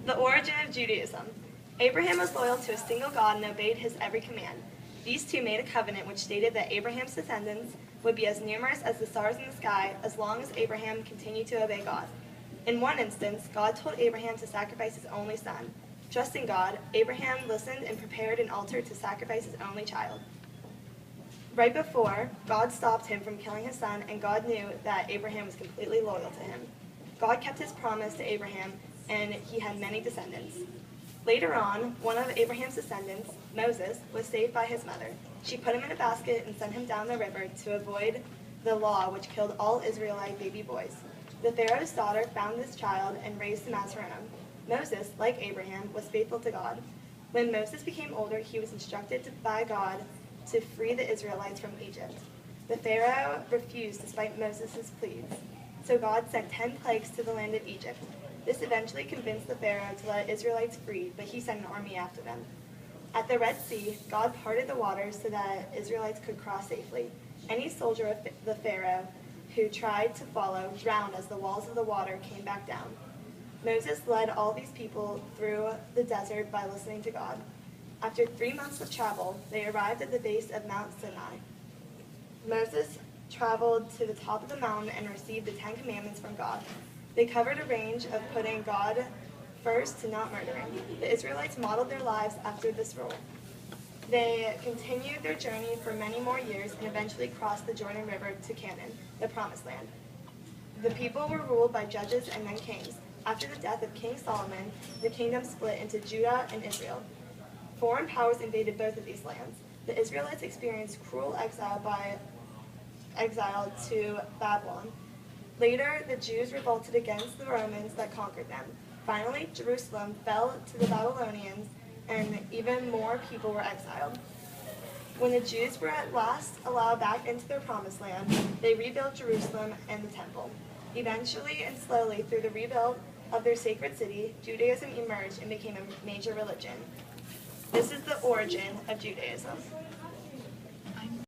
The origin of Judaism. Abraham was loyal to a single God and obeyed his every command. These two made a covenant which stated that Abraham's descendants would be as numerous as the stars in the sky as long as Abraham continued to obey God. In one instance, God told Abraham to sacrifice his only son. Trusting God, Abraham listened and prepared an altar to sacrifice his only child. Right before, God stopped him from killing his son, and God knew that Abraham was completely loyal to him. God kept his promise to Abraham, and he had many descendants. Later on, one of Abraham's descendants, Moses, was saved by his mother. She put him in a basket and sent him down the river to avoid the law which killed all Israelite baby boys. The Pharaoh's daughter found this child and raised him as her own. Moses, like Abraham, was faithful to God. When Moses became older, he was instructed by God to free the Israelites from Egypt. The Pharaoh refused despite Moses' pleas. So God sent 10 plagues to the land of Egypt. This eventually convinced the Pharaoh to let Israelites free, but he sent an army after them. At the Red Sea, God parted the waters so that Israelites could cross safely. Any soldier of the Pharaoh who tried to follow drowned as the walls of the water came back down. Moses led all these people through the desert by listening to God. After 3 months of travel, they arrived at the base of Mount Sinai. Moses traveled to the top of the mountain and received the 10 Commandments from God. They covered a range of putting God first to not murdering. The Israelites modeled their lives after this rule. They continued their journey for many more years and eventually crossed the Jordan River to Canaan, the Promised Land. The people were ruled by judges and then kings. After the death of King Solomon, the kingdom split into Judah and Israel. Foreign powers invaded both of these lands. The Israelites experienced cruel exile to Babylon. Later, the Jews revolted against the Romans that conquered them. Finally, Jerusalem fell to the Babylonians, and even more people were exiled. When the Jews were at last allowed back into their promised land, they rebuilt Jerusalem and the temple. Eventually and slowly, through the rebuild of their sacred city, Judaism emerged and became a major religion. This is the origin of Judaism.